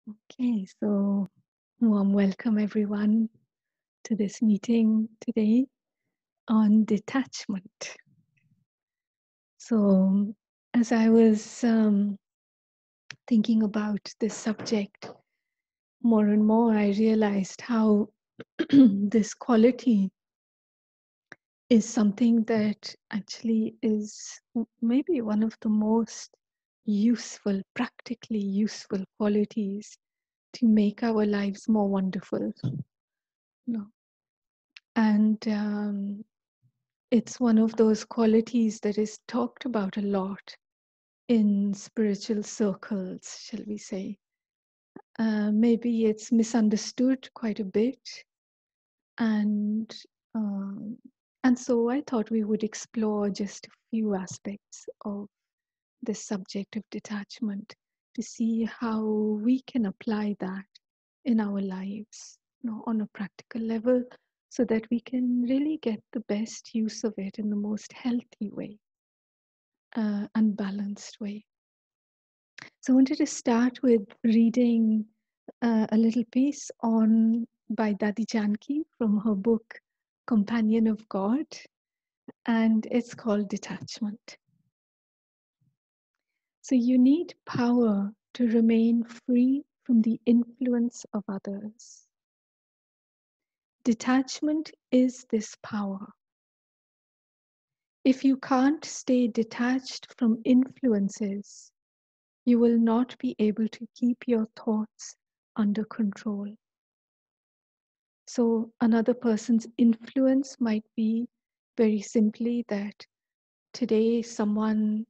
Okay, so warm welcome everyone to this meeting today on detachment. So, as I was thinking about this subject more and more, I realized how this quality is something that actually is maybe one of the most useful, practically useful qualities to make our lives more wonderful. No. And it's one of those qualities that is talked about a lot in spiritual circles, shall we say. Maybe it's misunderstood quite a bit. And, um, and so I thought we would explore just a few aspects of the subject of detachment to see how we can apply that in our lives, on a practical level, so that we can really get the best use of it in the most healthy way and balanced way. So I wanted to start with reading a little piece on by Dadi Janki from her book Companion of God, and it's called Detachment. So you need power to remain free from the influence of others. Detachment is this power. If you can't stay detached from influences, you will not be able to keep your thoughts under control. So, another person's influence might be very simply that today someone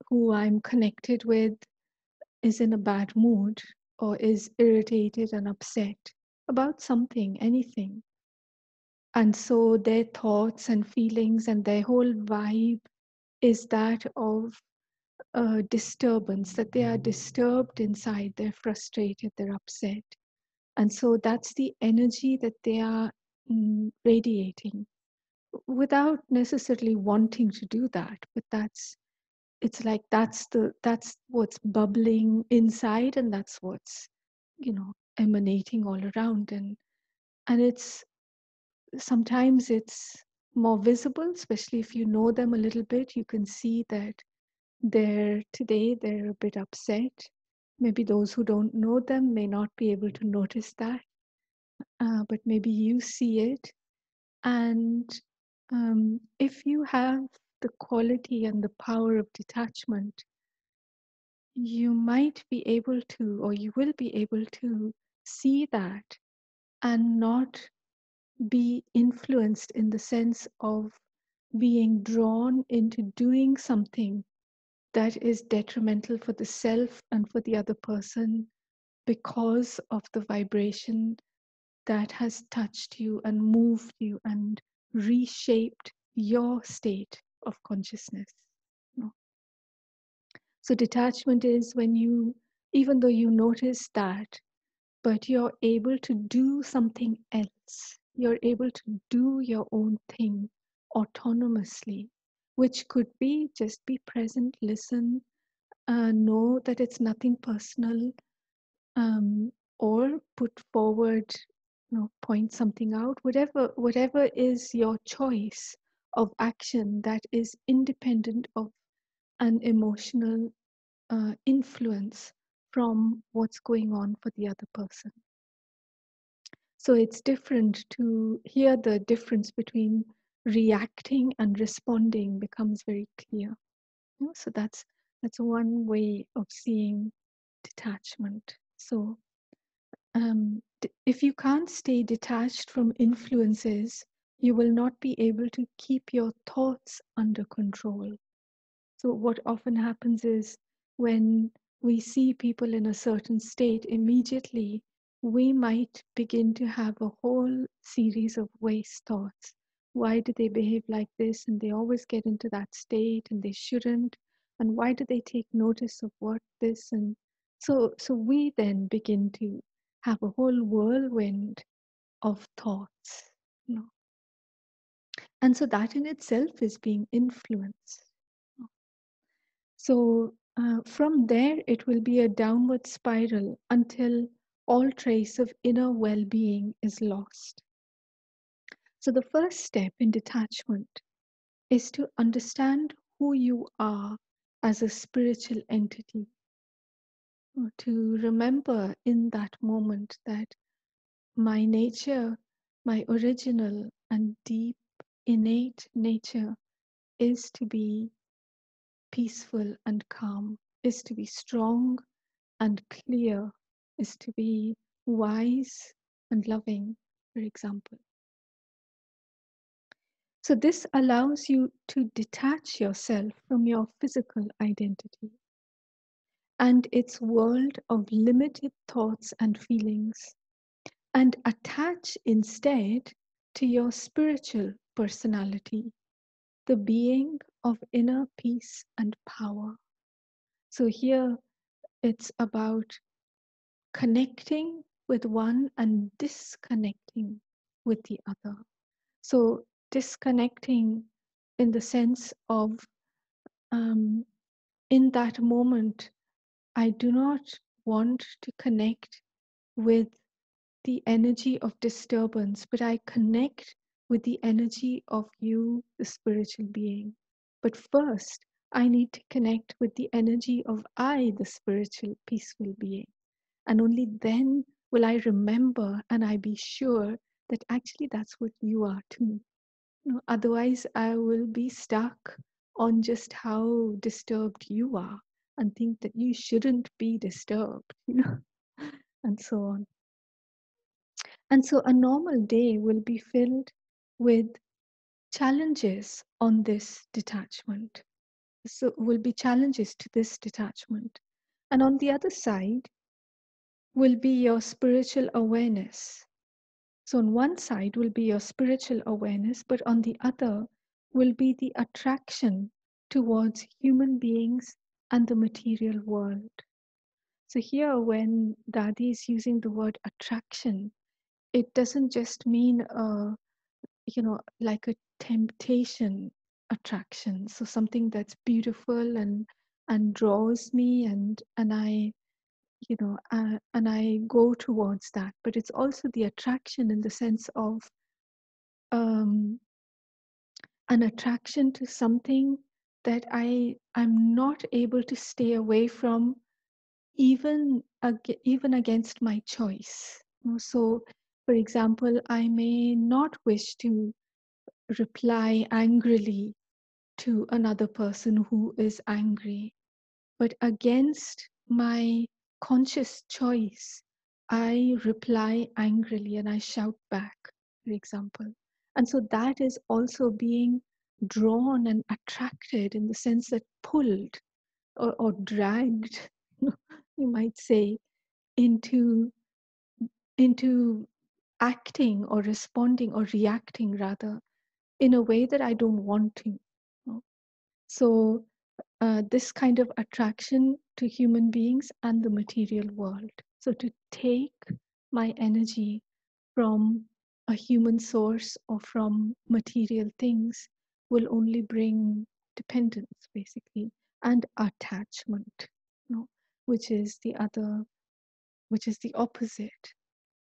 who I'm connected with is in a bad mood or is irritated and upset about something, anything. And so their thoughts and feelings and their whole vibe is that of a disturbance, that they are disturbed inside, they're frustrated, they're upset. And so that's the energy that they are radiating without necessarily wanting to do that. But it's like that's what's bubbling inside, and that's what's, emanating all around. And it's sometimes it's more visible, especially if you know them a little bit. You can see that they're a bit upset. Maybe those who don't know them may not be able to notice that, but maybe you see it. And if you have the quality and the power of detachment, you might be able to, or you will be able to see that and not be influenced in the sense of being drawn into doing something that is detrimental for the self and for the other person because of the vibration that has touched you and moved you and reshaped your state of consciousness. No. So detachment is when you, even though you notice that, but you're able to do something else. You're able to do your own thing autonomously, which could be just be present, listen, know that it's nothing personal, or put forward, point something out. Whatever is your choice of action that is independent of an emotional influence from what's going on for the other person. So it's different to hear the difference between reacting and responding becomes very clear. So that's one way of seeing detachment. So if you can't stay detached from influences, you will not be able to keep your thoughts under control. So what often happens is when we see people in a certain state, immediately we might begin to have a whole series of waste thoughts. Why do they behave like this? And they always get into that state and they shouldn't. And why do they take notice of what this? And so we then begin to have a whole whirlwind of thoughts. And so that in itself is being influenced. So From there, it will be a downward spiral until all trace of inner well being is lost. So, the first step in detachment is to understand who you are as a spiritual entity, to remember in that moment that my nature, my original and deep innate nature is to be peaceful and calm, is to be strong and clear, is to be wise and loving, for example. So, this allows you to detach yourself from your physical identity and its world of limited thoughts and feelings, and attach instead to your spiritual personality, the being of inner peace and power. So, here it's about connecting with one and disconnecting with the other. So, disconnecting in the sense of um, in that moment, I do not want to connect with the energy of disturbance, but I connect with the energy of you, the spiritual being. But first, I need to connect with the energy of I, the spiritual, peaceful being. And only then will I remember and I be sure that actually that's what you are too. Otherwise, I will be stuck on just how disturbed you are and think that you shouldn't be disturbed, and so on. And so a normal day will be filled with challenges on this detachment. So will be challenges to this detachment. And on the other side will be your spiritual awareness. So on one side will be your spiritual awareness, but on the other will be the attraction towards human beings and the material world. So here when Dadi is using the word attraction, it doesn't just mean like a temptation attraction. So something that's beautiful and draws me and I and I go towards that. But it's also the attraction in the sense of um, an attraction to something that I'm not able to stay away from, even against my choice. So, for example, I may not wish to reply angrily to another person who is angry, but against my conscious choice, I reply angrily and I shout back, for example. And so that is also being drawn and attracted in the sense that pulled or dragged, you might say, into into acting or responding or reacting rather in a way that I don't want to. So this kind of attraction to human beings and the material world. So to take my energy from a human source or from material things will only bring dependence basically and attachment, which is which is the opposite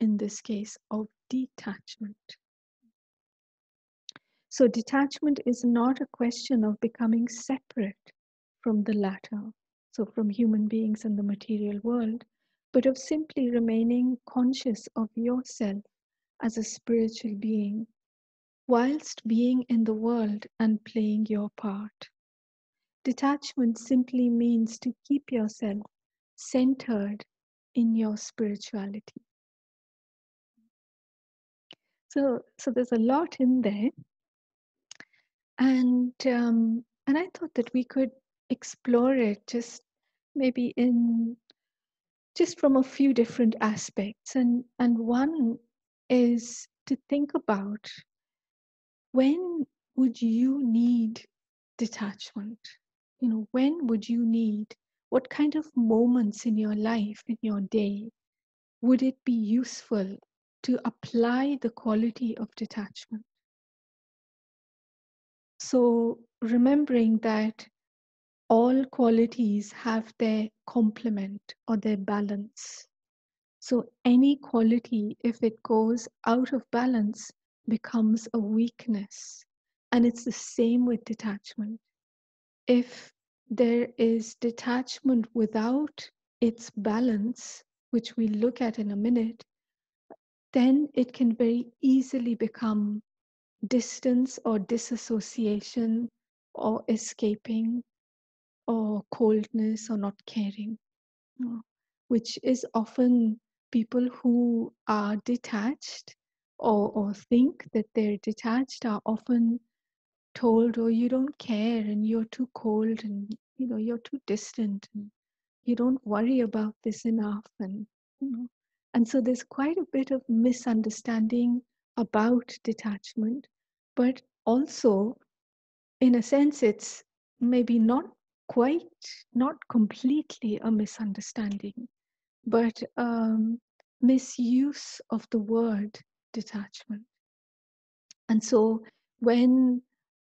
in this case of detachment. So detachment is not a question of becoming separate from the latter, so from human beings and the material world, but of simply remaining conscious of yourself as a spiritual being, whilst being in the world and playing your part. Detachment simply means to keep yourself centered in your spirituality. So there's a lot in there. And I thought that we could explore it just maybe in just from a few different aspects. And one is to think about when would you need detachment? When would you need, what kind of moments in your life, in your day, would it be useful to apply the quality of detachment? So remembering that all qualities have their complement or their balance. So any quality, if it goes out of balance, becomes a weakness. And it's the same with detachment. If there is detachment without its balance, which we'll look at in a minute, then it can very easily become distance or disassociation or escaping or coldness or not caring, which is often people who are detached or think that they're detached are often told, oh, you don't care and you're too cold and you're too distant and you don't worry about this enough, and and so there's quite a bit of misunderstanding about detachment, but also in a sense it's maybe not completely a misunderstanding, but misuse of the word detachment. And so when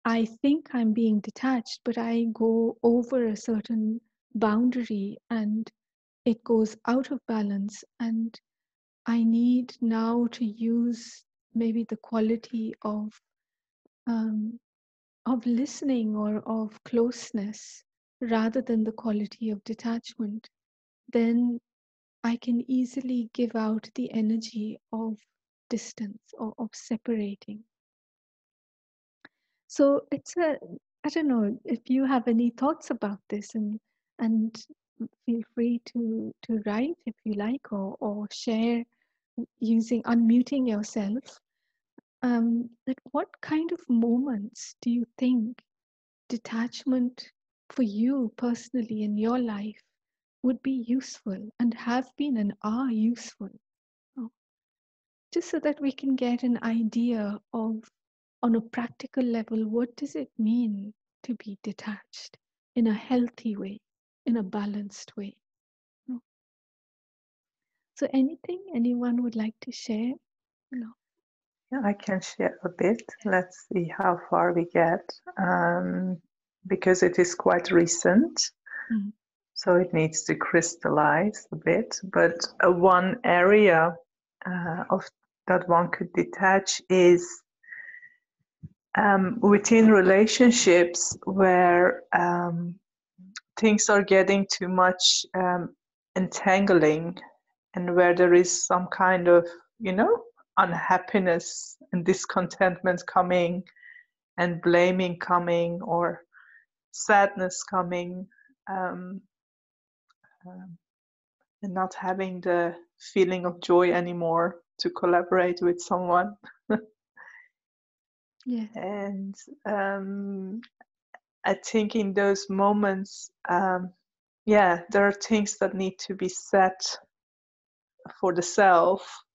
I think I'm being detached, but I go over a certain boundary and it goes out of balance, and I need now to use maybe the quality of listening or of closeness rather than the quality of detachment, then I can easily give out the energy of distance or of separating. So I don't know if you have any thoughts about this, and feel free to write if you like, or share using unmuting yourself. Like what kind of moments do you think detachment for you personally in your life would be useful and have been and are useful? Oh, just so that we can get an idea of, on a practical level, what does it mean to be detached in a healthy way, in a balanced way? No. So anything anyone would like to share? No. Yeah, I can share a bit. Let's see how far we get, because it is quite recent, Mm. so it needs to crystallize a bit. But one area of that one could detach is within relationships where things are getting too much entangling, and where there is some kind of, unhappiness and discontentment coming, and blaming coming, or sadness coming, um, um, and not having the feeling of joy anymore to collaborate with someone. Yes. And I think in those moments, there are things that need to be set for the self,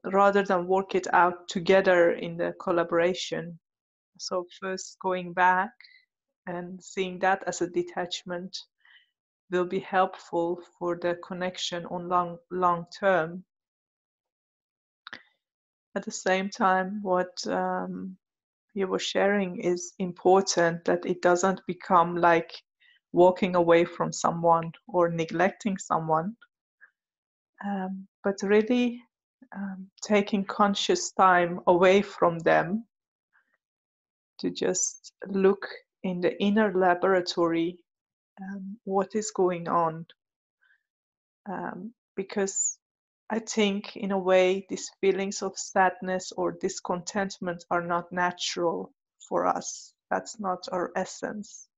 rather than work it out together in the collaboration. So first going back and seeing that as a detachment will be helpful for the connection on long term. At the same time, what you were sharing is important, that it doesn't become like walking away from someone or neglecting someone, but really taking conscious time away from them to just look in the inner laboratory, what is going on. Because I think, in a way, these feelings of sadness or discontentment are not natural for us. That's not our essence.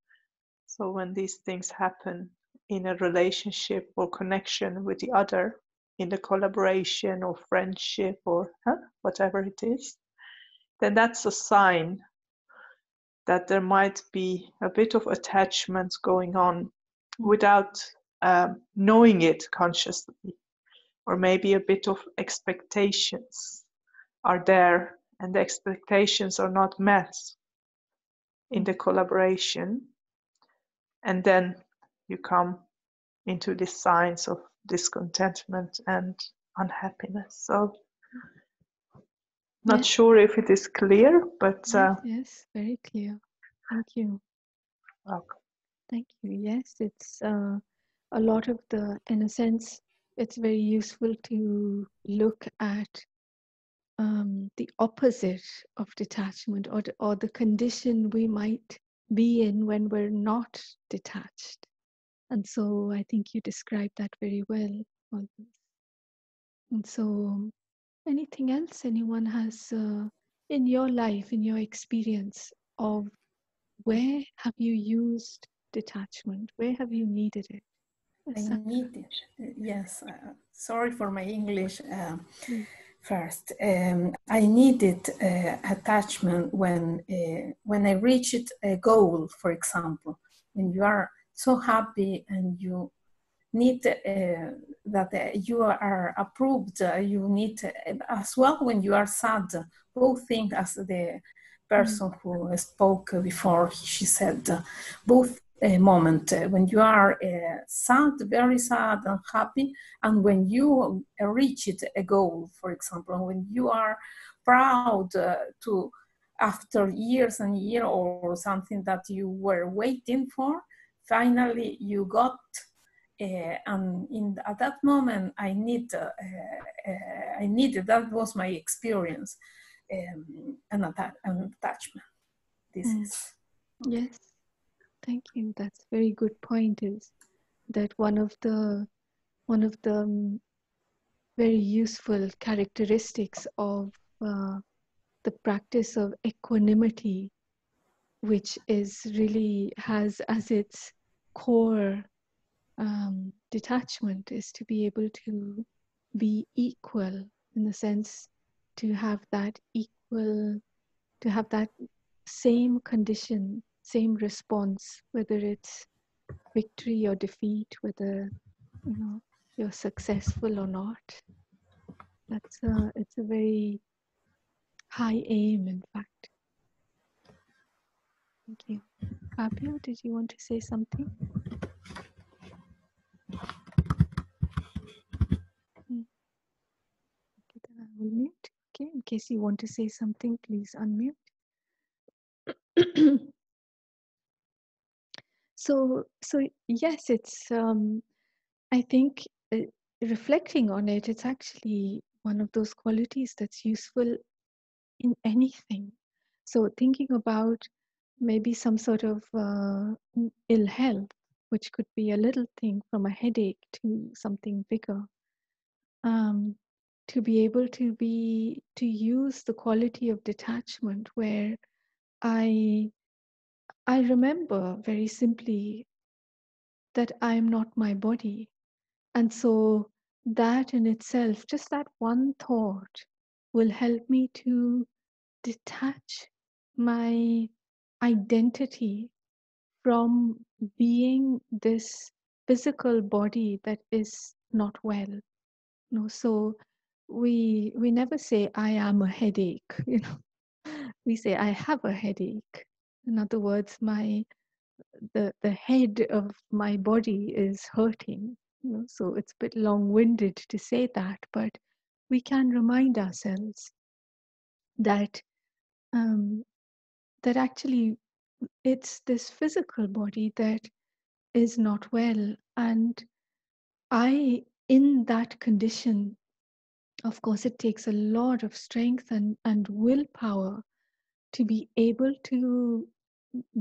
So when these things happen in a relationship or connection with the other, in the collaboration or friendship or whatever it is, then that's a sign that there might be a bit of attachment going on without knowing it consciously, or maybe a bit of expectations are there and the expectations are not met in the collaboration, and then you come into these signs of discontentment and unhappiness. So not Yes. sure if it is clear, but Yes. Yes. Very clear. Thank you. welcome. Thank you. Yes, it's a lot of in a sense, it's very useful to look at the opposite of detachment, or the condition we might be in when we're not detached. And so I think you described that very well, Alvin. And so, anything else anyone has in your life, in your experience of where have you used detachment? Where have you needed it? I Yes, need it. Yes, sorry for my English. please. First, I needed attachment when I reached a goal. For example, when you are so happy and you need that you are approved. You need as well when you are sad. Both things, as the Mm, person who spoke before, she said, both moment when you are sad, very sad and happy, and when you reached a goal, for example, when you are proud to after years and years or something that you were waiting for, finally you got and at that moment I needed, that was my experience, an attachment. This mm. is okay. Yes, thank you. That's a very good point. Is that one of the very useful characteristics of the practice of equanimity, which is really has as its core detachment, is to be able to be equal, in the sense to have that equal, to have that same condition, same response, whether it's victory or defeat, whether you're successful or not. It's a very high aim, in fact. Thank you. Fabio, did you want to say something? Mm, okay, then I will mute. Okay, in case you want to say something, please unmute. So yes, it's I think reflecting on it, it's actually one of those qualities that's useful in anything. So thinking about maybe some sort of ill health, which could be a little thing from a headache to something bigger, um, to be able to use the quality of detachment, where I I remember very simply that I am not my body. And so that in itself, just that one thought, will help me to detach my identity from being this physical body that is not well. So we never say I am a headache, We say I have a headache. In other words, the head of my body is hurting. So it's a bit long-winded to say that, but we can remind ourselves that um, that actually it's this physical body that is not well, and I, in that condition, of course, it takes a lot of strength and willpower to be able to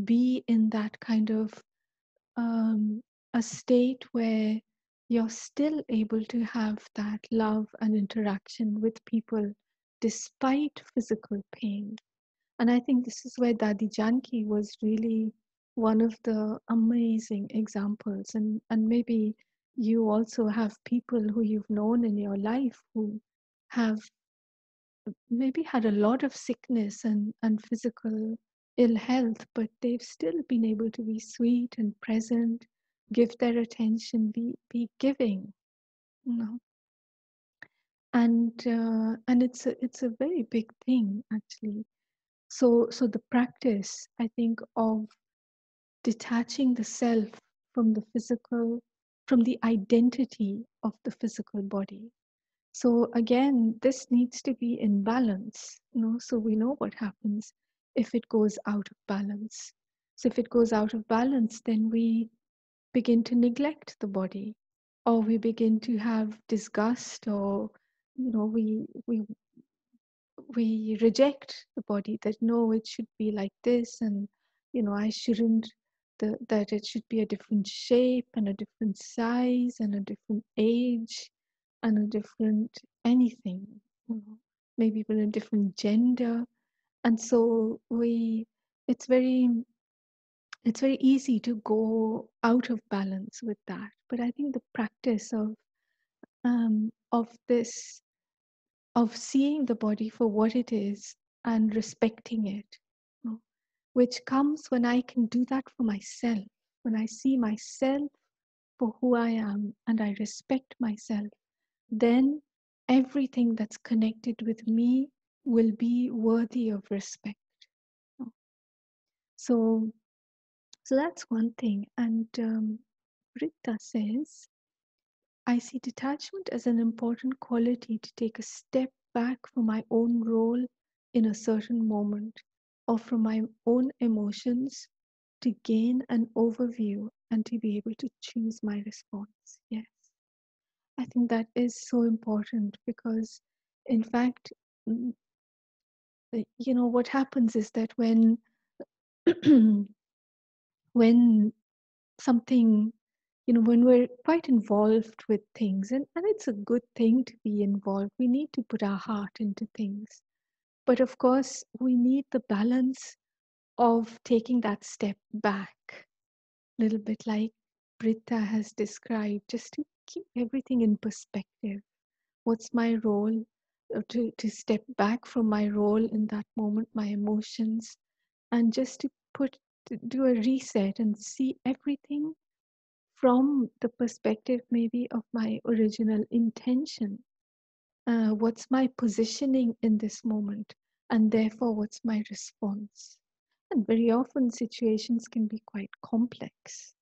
be in that kind of um, a state where you're still able to have that love and interaction with people despite physical pain. And I think this is where Dadi Janki was really one of the amazing examples. And maybe you also have people who you've known in your life who have maybe had a lot of sickness and physical ill health, but they've still been able to be sweet and present, give their attention, be giving, you know. And it's a very big thing, actually. So the practice, I think, of detaching the self from the physical, from the identity of the physical body. So again, this needs to be in balance, so we know what happens if it goes out of balance. So if it goes out of balance, then we begin to neglect the body, or we begin to have disgust, or we reject the body, that no, it should be like this, and I shouldn't, that it should be a different shape and a different size and a different age and a different anything, maybe even a different gender. And so it's very it's very easy to go out of balance with that. But I think the practice of this, of seeing the body for what it is and respecting it, you know, which comes when I can do that for myself, when I see myself for who I am and I respect myself, then everything that's connected with me will be worthy of respect. you know. So, so that's one thing. And Britta says, I see detachment as an important quality to take a step back from my own role in a certain moment, or from my own emotions, to gain an overview and to be able to choose my response. Yes, I think that is so important, because, in fact, mm, what happens is that when when something, when we're quite involved with things, and it's a good thing to be involved, we need to put our heart into things. But of course, we need the balance of taking that step back, a little bit like Britta has described, just to keep everything in perspective. What's my role? To step back from my role in that moment, my emotions, and just to do a reset and see everything from the perspective maybe of my original intention. What's my positioning in this moment? And therefore, what's my response? And very often, situations can be quite complex.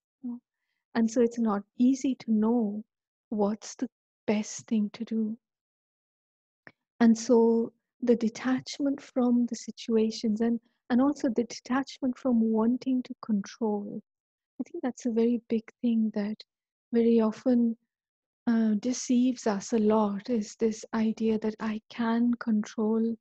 And so it's not easy to know what's the best thing to do. And so the detachment from the situations, and also the detachment from wanting to control. I think that's a very big thing that very often deceives us a lot, is this idea that I can control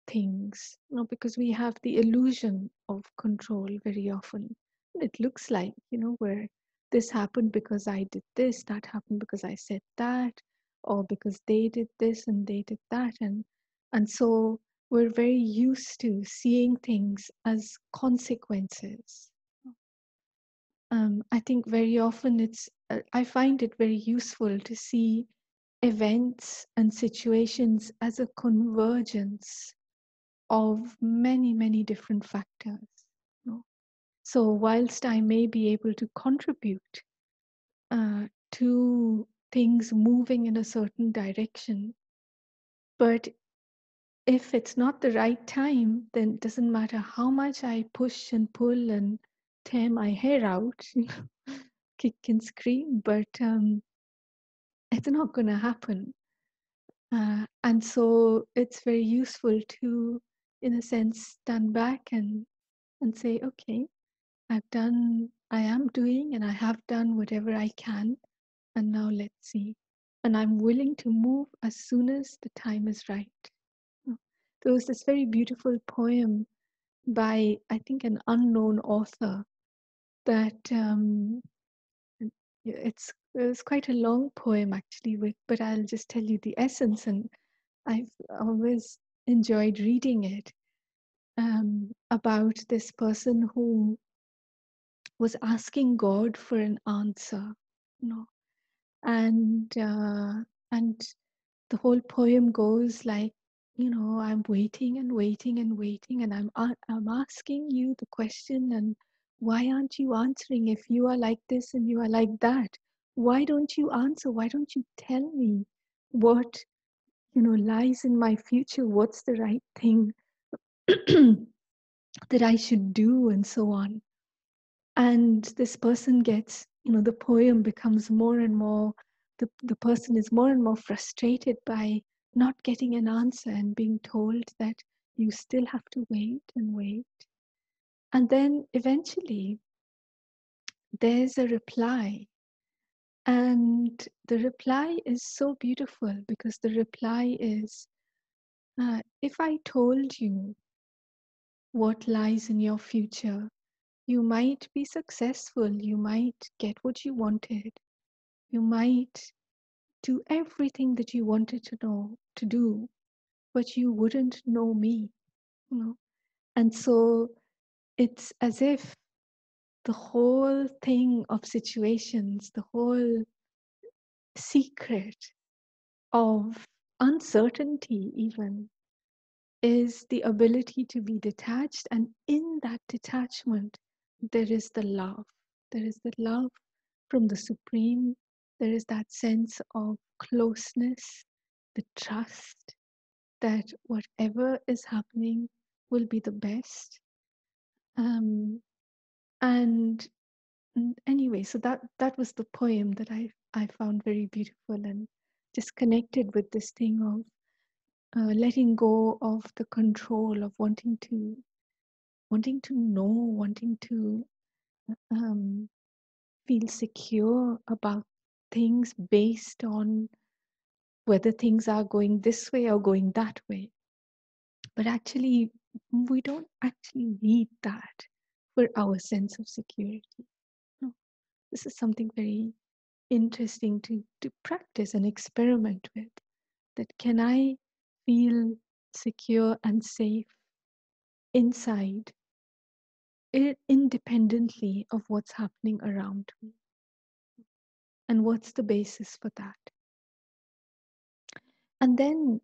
things, because we have the illusion of control very often. And it looks like, where this happened because I did this, that happened because I said that, or because they did this and they did that. And so we're very used to seeing things as consequences. I think very often I find it very useful to see events and situations as a convergence of many, many different factors. So, whilst I may be able to contribute to things moving in a certain direction, but if it's not the right time, then it doesn't matter how much I push and pull and tear my hair out, kick and scream, but it's not going to happen. And so it's very useful to, in a sense, stand back and say, okay, I am doing, and I have done whatever I can, and now let's see. And I'm willing to move as soon as the time is right. There was this very beautiful poem by, I think, an unknown author that it's quite a long poem actually, but I'll just tell you the essence, and I've always enjoyed reading it, about this person who was asking God for an answer, you know, and and the whole poem goes like, I'm waiting and waiting and waiting, and I'm asking you the question, and why aren't you answering? If you are like this and you are like that, why don't you answer? Why don't you tell me what lies in my future? What's the right thing that I should do, and so on. And this person gets, the poem becomes more and more, the person is more and more frustrated by not getting an answer and being told that you still have to wait and wait. And then eventually there's a reply. And the reply is so beautiful because the reply is, if I told you what lies in your future, you might be successful, you might get what you wanted, you might do everything that you wanted to do, but you wouldn't know me, you know. And so it's as if the whole thing of situations, the whole secret of uncertainty even, is the ability to be detached. And in that detachment, there is the love. There is the love from the Supreme. There is that sense of closeness, the trust that whatever is happening will be the best. Um, and anyway, so that was the poem that I found very beautiful and just connected with this thing of letting go of the control of wanting to know, wanting to um, feel secure about things based on whether things are going this way or going that way. But actually, we don't actually need that for our sense of security. No, this is something very interesting to practice and experiment with. That can I feel secure and safe inside independently of what's happening around me, and what's the basis for that? And then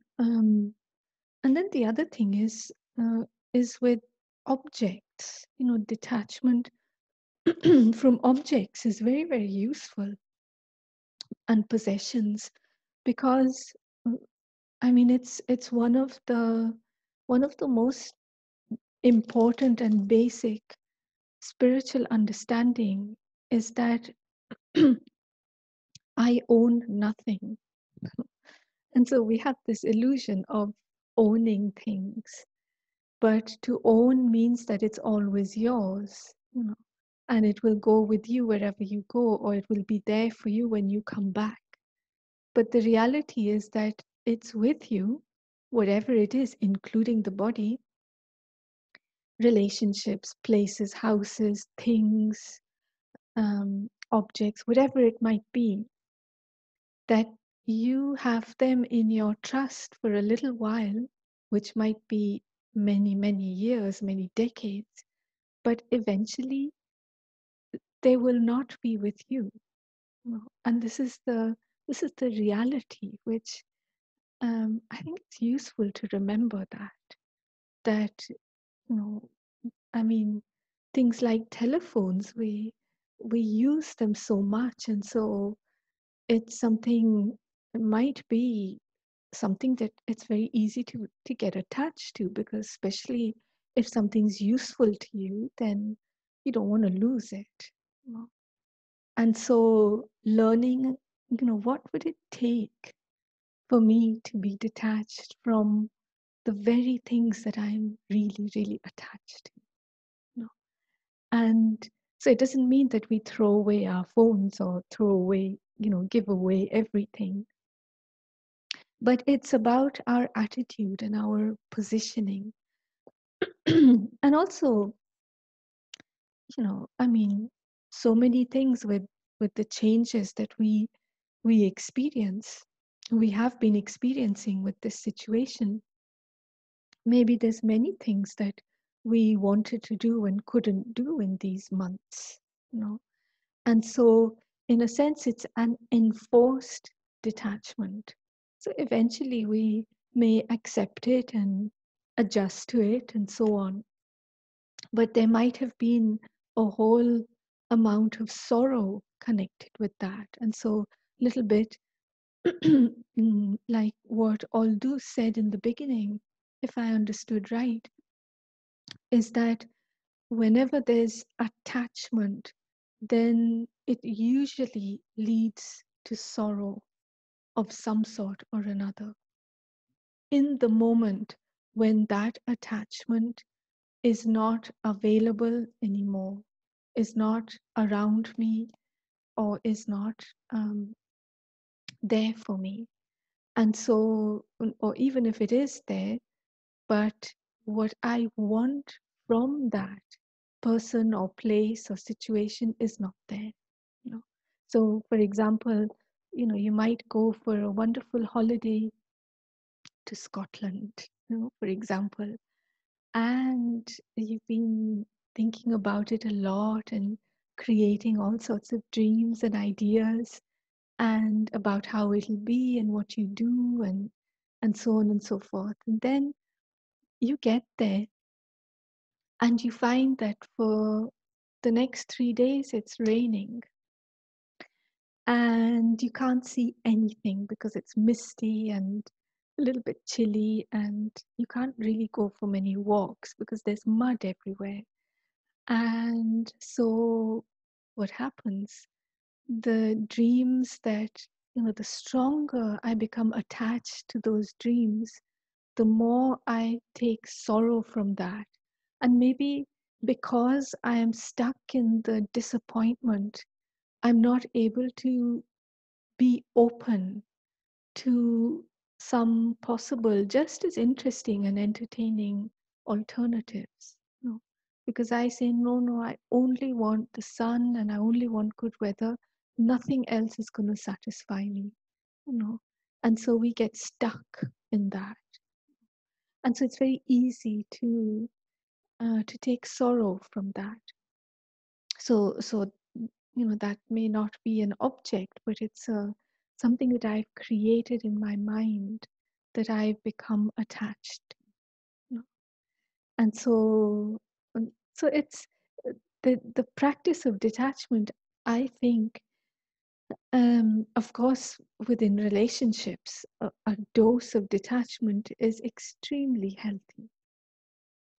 the other thing is with objects. You know, detachment from objects is very, very useful, and possessions, because I mean it's one of the most important and basic spiritual understanding is that I own nothing. And so we have this illusion of owning things, but to own means that it's always yours, you know, and it will go with you wherever you go, or it will be there for you when you come back. But the reality is that it's with you, whatever it is, including the body, relationships, places, houses, things, objects, whatever it might be, that you have them in your trust for a little while, which might be many, many years, many decades, but eventually they will not be with you. And this is the reality, which I think it's useful to remember that you know, I mean, things like telephones, we use them so much, and so it's something, it might be something that it's very easy to get attached to, because especially if something's useful to you, then you don't want to lose it. You know? And so learning, you know, what would it take for me to be detached from the very things that I'm really, really attached to? You know? And so it doesn't mean that we throw away our phones or throw away, you know, give away everything. But it's about our attitude and our positioning. And also, you know, I mean, so many things with the changes that we experience, we have been experiencing with this situation. Maybe there's many things that we wanted to do and couldn't do in these months, you know. And so, in a sense, it's an enforced detachment. So eventually we may accept it and adjust to it and so on. But there might have been a whole amount of sorrow connected with that. And so, a little bit like what Aldous said in the beginning, if I understood right, is that whenever there's attachment, then it usually leads to sorrow of some sort or another. In the moment when that attachment is not available anymore, is not around me, or is not there for me. And so, or even if it is there, but what I want from that person or place or situation is not there. You know, so for example, you might go for a wonderful holiday to Scotland, for example, and you've been thinking about it a lot and creating all sorts of dreams and ideas and about how it'll be and what you do and so on and so forth. And then you get there and you find that for the next 3 days it's raining and you can't see anything because it's misty and a little bit chilly, and you can't really go for many walks because there's mud everywhere. And so what happens, the dreams that, the stronger I become attached to those dreams, the more I take sorrow from that. And maybe because I am stuck in the disappointment, I'm not able to be open to some possible, just as interesting and entertaining alternatives. Because I say, no, no, I only want the sun and I only want good weather. Nothing else is going to satisfy me. you know. And so we get stuck in that. And so it's very easy to take sorrow from that. So that may not be an object, but it's something that I've created in my mind that I've become attached to. you know. And so it's the practice of detachment, I think, of course, within relationships, a dose of detachment is extremely healthy.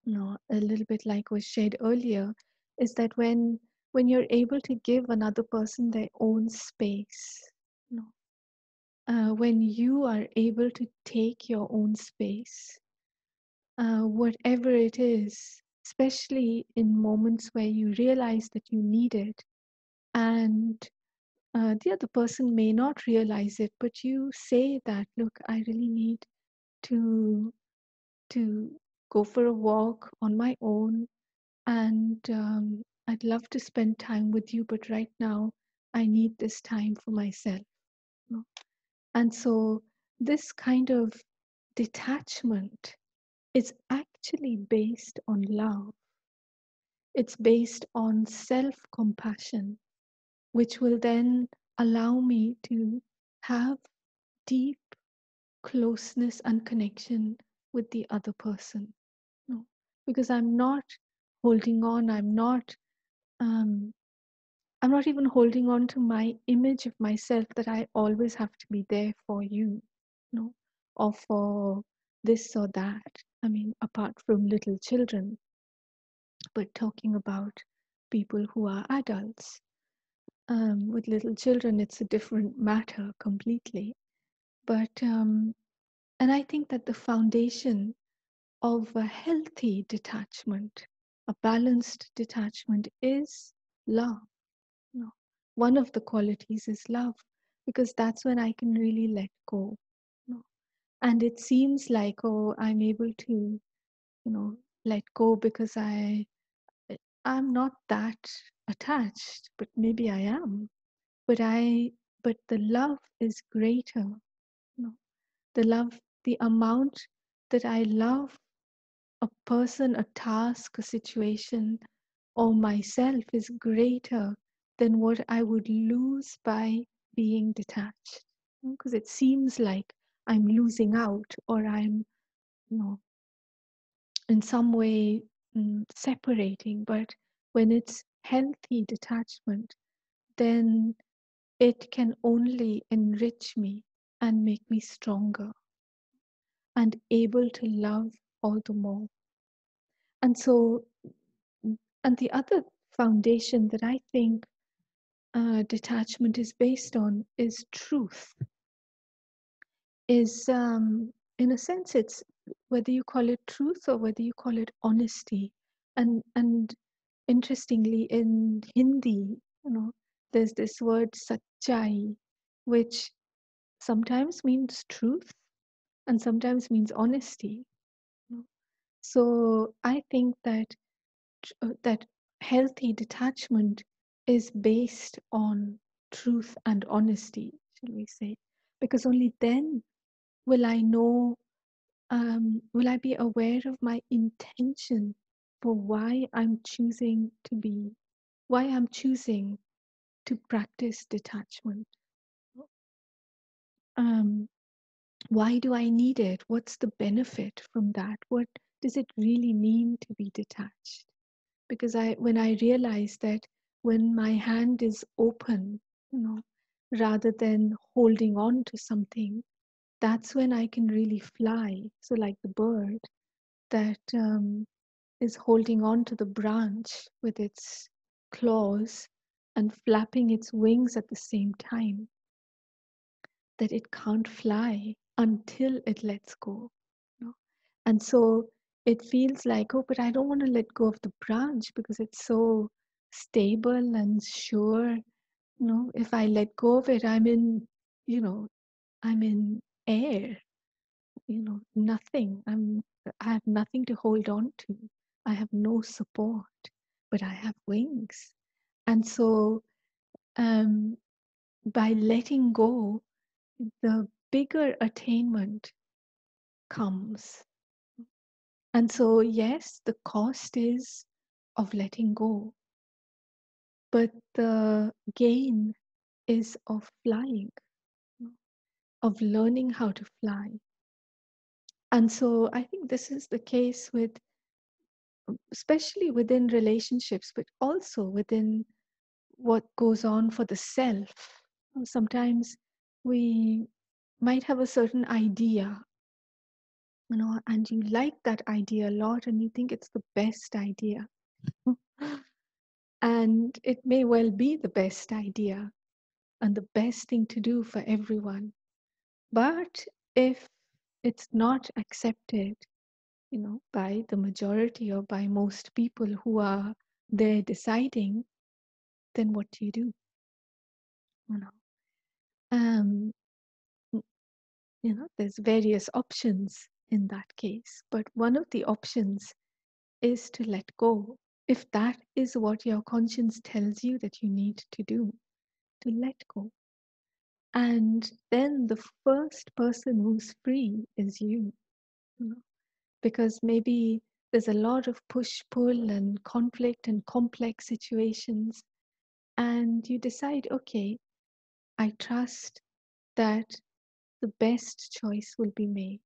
A little bit like was shared earlier, is that when you're able to give another person their own space, you when you are able to take your own space, whatever it is, especially in moments where you realize that you need it, and the other person may not realize it, but you say that, look, I really need to to go for a walk on my own, and I'd love to spend time with you, but right now I need this time for myself. you know. And so this kind of detachment is actually based on love. It's based on self-compassion, which will then allow me to have deep closeness and connection with the other person. Because I'm not holding on, um, I'm not even holding on to my image of myself that I always have to be there for you, or for this or that. I mean, apart from little children, but talking about people who are adults. With little children, it's a different matter completely. But, and I think that the foundation of a healthy detachment, a balanced detachment, is love. One of the qualities is love, because that's when I can really let go. And it seems like, oh, I'm able to, let go because I'm not that attached, but maybe I am. But the love is greater. The love, the amount that I love a person, a task, a situation, or myself is greater than what I would lose by being detached. Because it seems like I'm losing out, or I'm, in some way separating. But when it's healthy detachment, then it can only enrich me and make me stronger and able to love all the more. And so, and the other foundation that I think detachment is based on is truth. Is in a sense, it's whether you call it truth or whether you call it honesty. And interestingly, in Hindi, there's this word sachai, which sometimes means truth and sometimes means honesty. So I think that healthy detachment is based on truth and honesty, shall we say? Because only then will I know, will I be aware of my intention for why I'm choosing to practice detachment. Um, why do I need it? What's the benefit from that? What does it really mean to be detached? Because when I realize that when my hand is open, rather than holding on to something, that's when I can really fly. So like the bird that is holding on to the branch with its claws and flapping its wings at the same time, that it can't fly until it lets go. And so it feels like, oh, but I don't want to let go of the branch because it's so stable and sure. If I let go of it, you know, I'm in air, nothing. I have nothing to hold on to. I have no support, but I have wings. And so by letting go, the bigger attainment comes. And so, yes, the cost is of letting go, but the gain is of flying, of learning how to fly. And so I think this is the case with, especially within relationships, but also within what goes on for the self. Sometimes we might have a certain idea, and you like that idea a lot and you think it's the best idea. And it may well be the best idea and the best thing to do for everyone. But if it's not accepted, by the majority or by most people who are there deciding, then what do you do? You know, um, there's various options in that case, but one of the options is to let go. If that is what your conscience tells you that you need to do, to let go. And then the first person who's free is you, because maybe there's a lot of push pull and conflict and complex situations, and you decide, okay, I trust that the best choice will be made.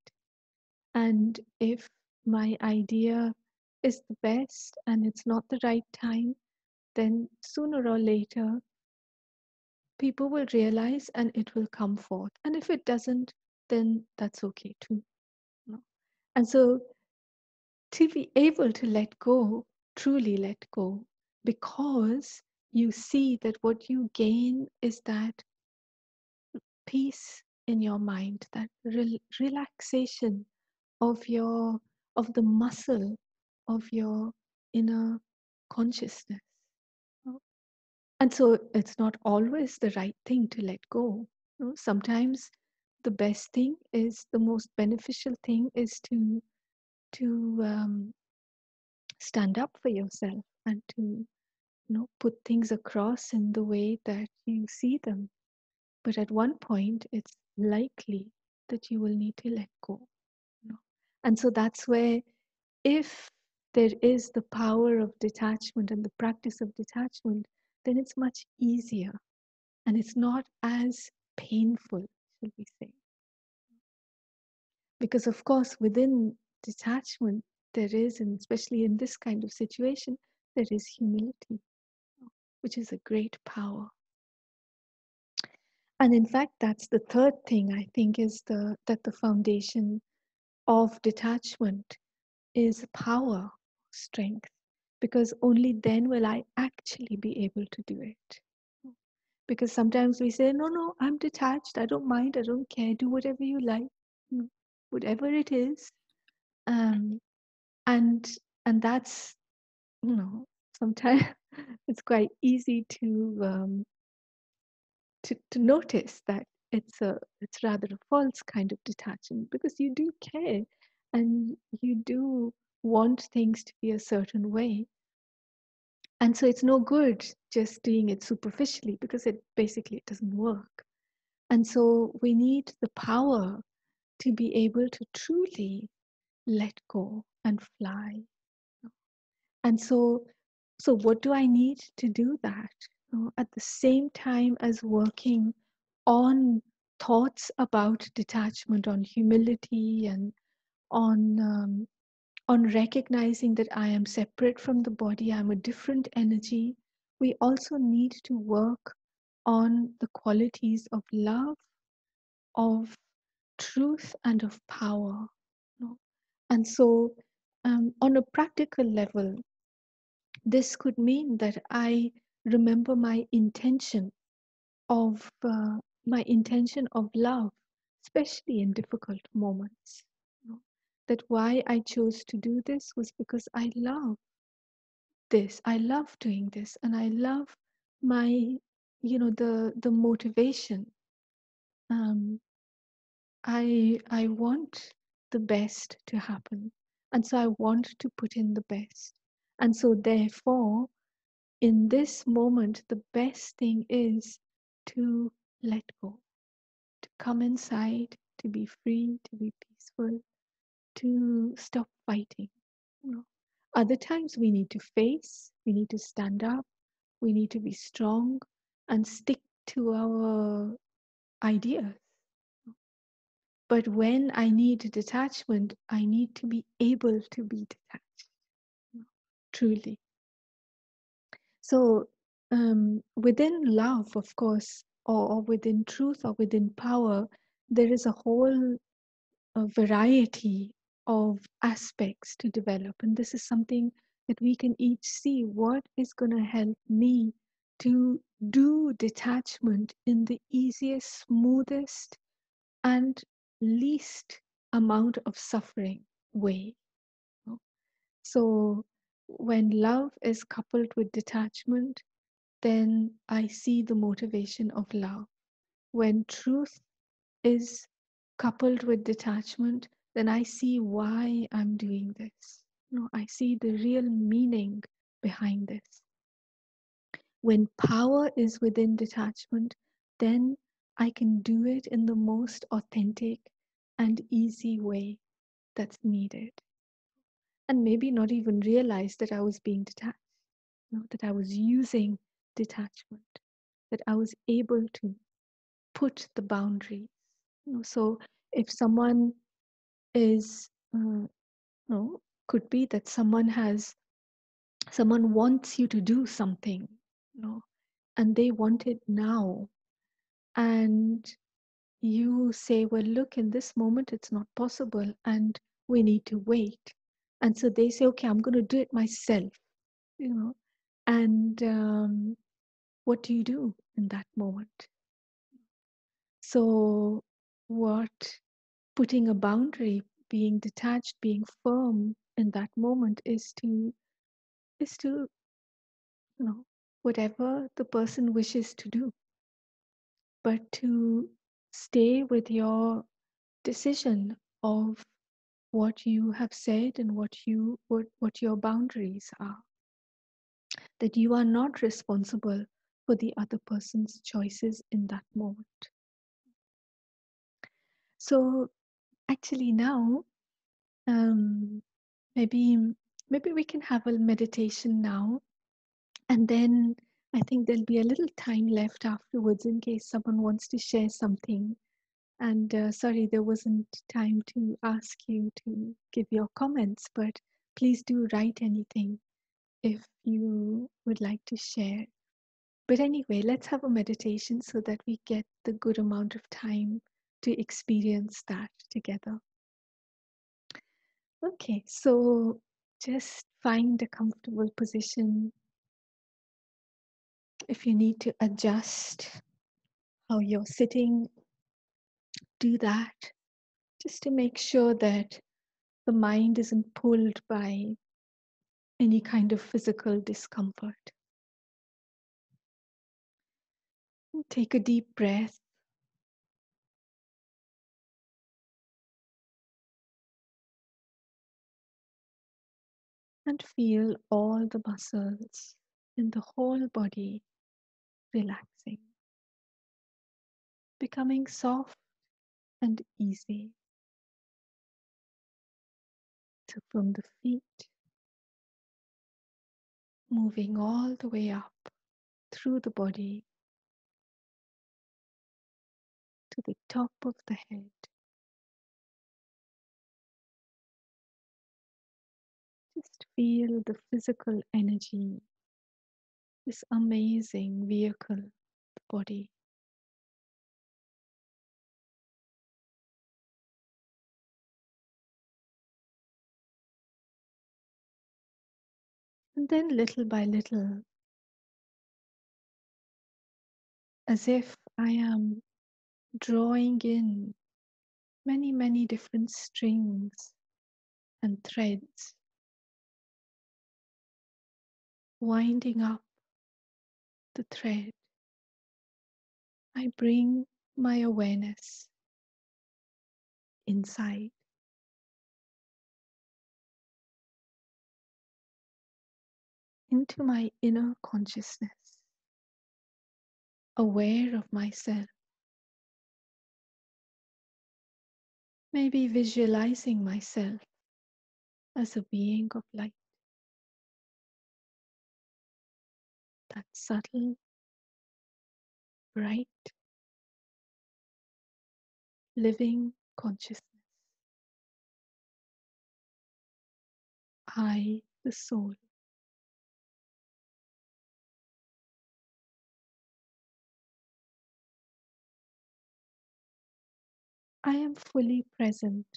And if my idea is the best and it's not the right time, then sooner or later people will realize and it will come forth. And if it doesn't, then that's okay too. And so to be able to let go, truly let go, because you see that what you gain is that peace in your mind, that relaxation of the muscle of your inner consciousness. And so it's not always the right thing to let go. Sometimes the best thing is, the most beneficial thing is to stand up for yourself and to put things across in the way that you see them. But at one point, it's likely that you will need to let go. And so that's where, if there is the power of detachment and the practice of detachment, then it's much easier and it's not as painful, shall we say. Because, of course, within detachment, there is, and especially in this kind of situation, there is humility, which is a great power. And in fact, that's the third thing I think is that the foundation of detachment is power, strength, because only then will I actually be able to do it. Because sometimes we say, no, no, I'm detached. I don't mind. I don't care. Do whatever you like, whatever it is. Um, and and that's you know, sometimes it's quite easy to notice that it's rather a false kind of detachment, because you do care and you do want things to be a certain way. And so it's no good just doing it superficially, because it doesn't work. And so we need the power to be able to truly let go and fly. And so what do I need to do that? At the same time as working on thoughts about detachment, on humility, and on recognizing that I am separate from the body, I'm a different energy, we also need to work on the qualities of love, of truth, and of power. you know. And so, on a practical level, this could mean that I remember my intention of love, especially in difficult moments. you know. That why I chose to do this was because I love this. I love doing this, and I love my, the motivation. Um, I want the best to happen, and so I want to put in the best, and so therefore, in this moment, the best thing is to let go, to come inside, to be free, to be peaceful, to stop fighting. You know. Other times we need to face, we need to stand up, we need to be strong and stick to our ideas. But when I need detachment, I need to be able to be detached, truly. So, within love, of course, or within truth, or within power, there is a whole variety of aspects to develop. And this is something that we can each see what is going to help me to do detachment in the easiest, smoothest, and least amount of suffering way. So, when love is coupled with detachment, then I see the motivation of love. When truth is coupled with detachment, then I see why I'm doing this. I see the real meaning behind this. When power is within detachment, then I can do it in the most authentic and easy way that's needed. And maybe not even realize that I was being detached, that I was using detachment, that I was able to put the boundaries. So if someone is, could be that someone wants you to do something, and they want it now, and you say, well, look, in this moment it's not possible, and we need to wait. And so they say, okay, I'm going to do it myself, and what do you do in that moment? So what putting a boundary, being detached, being firm in that moment is to whatever the person wishes to do, but to stay with your decision of what you have said and what your boundaries are, that you are not responsible for the other person's choices in that moment. So actually now, maybe we can have a meditation now, and then I think there'll be a little time left afterwards in case someone wants to share something. And sorry, there wasn't time to ask you to give your comments, but please do write anything if you would like to share. But anyway, let's have a meditation so that we get the good amount of time to experience that together. Okay, so just find a comfortable position. If you need to adjust how you're sitting, do that, just to make sure that the mind isn't pulled by any kind of physical discomfort. Take a deep breath. And feel all the muscles in the whole body relaxing, becoming soft and easy. So from the feet, moving all the way up through the body to the top of the head. Just feel the physical energy, this amazing vehicle, the body. And then little by little, as if I am drawing in many, many different strings and threads, winding up the thread, I bring my awareness inside, into my inner consciousness, aware of myself, maybe visualizing myself as a being of light, that subtle, bright, living consciousness. I, the soul. I am fully present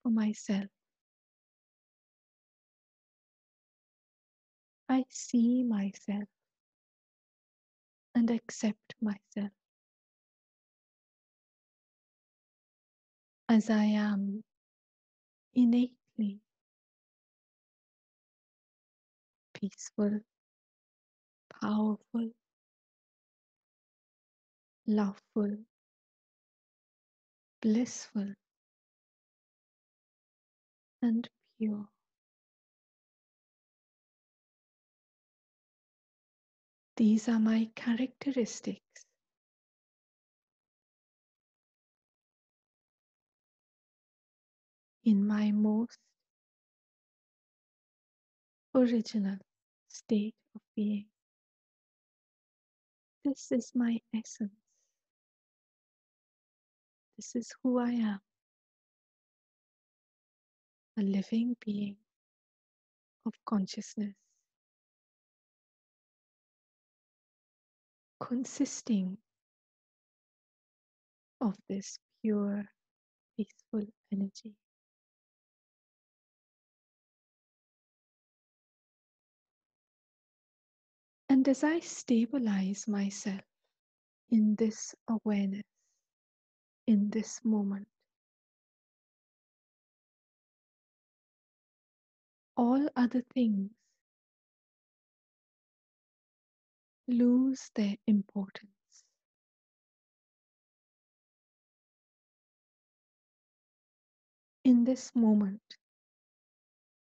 for myself. I see myself and accept myself as I am innately peaceful, powerful, loveful, blissful, and pure. These are my characteristics. In my most original state of being. This is my essence. This is who I am, a living being of consciousness, consisting of this pure, peaceful energy. And as I stabilize myself in this awareness, in this moment, all other things lose their importance. In this moment,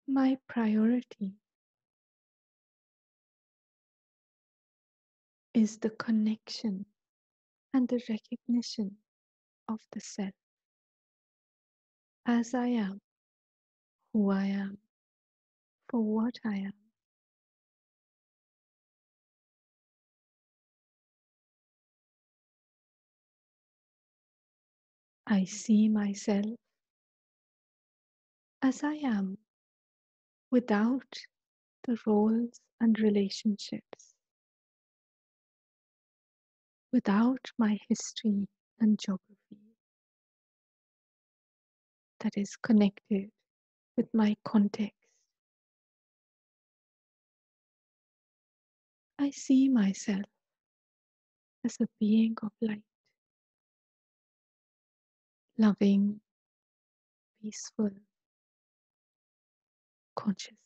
my priority is the connection and the recognition of the self as I am, who I am, for what I am. I see myself as I am without the roles and relationships, without my history and geography that is connected with my context. I see myself as a being of light, loving, peaceful consciousness.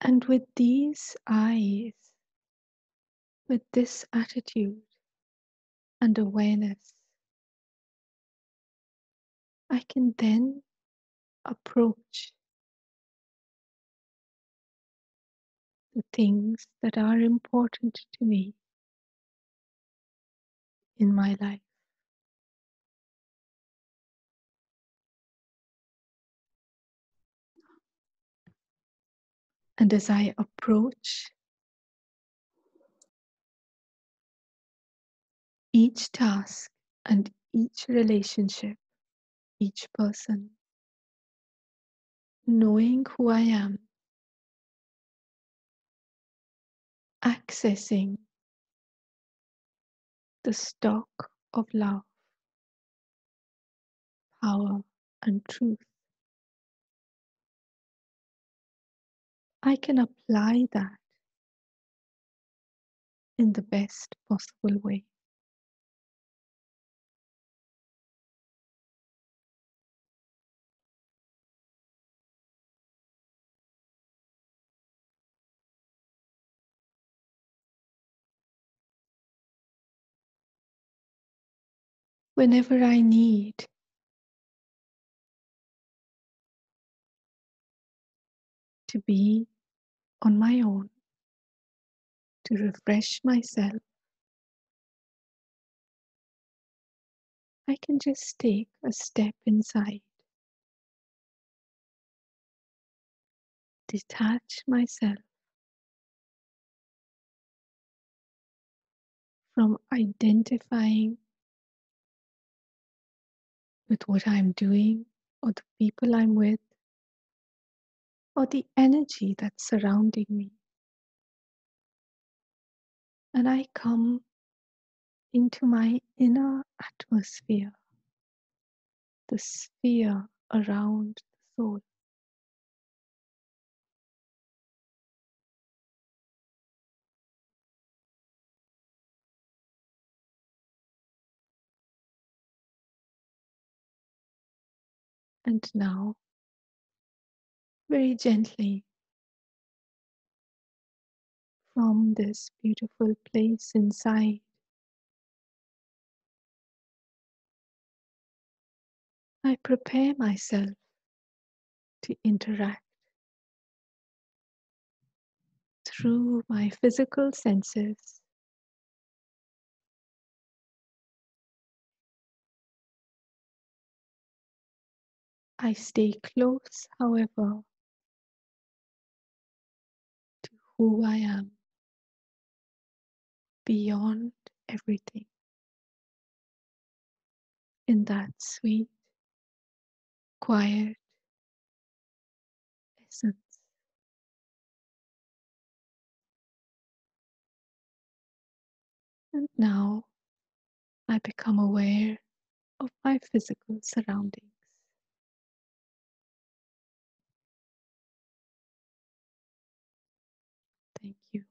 And with these eyes, with this attitude and awareness, I can then approach the things that are important to me in my life. And as I approach each task and each relationship, each person, knowing who I am, accessing the stock of love, power, and truth, I can apply that in the best possible way. Whenever I need to be on my own, to refresh myself, I can just take a step inside, detach myself from identifying with what I'm doing or the people I'm with or the energy that's surrounding me. And I come into my inner atmosphere, the sphere around the soul. And now, very gently, from this beautiful place inside, I prepare myself to interact through my physical senses. I stay close, however, to who I am beyond everything in that sweet, quiet essence. And now I become aware of my physical surroundings. Thank you.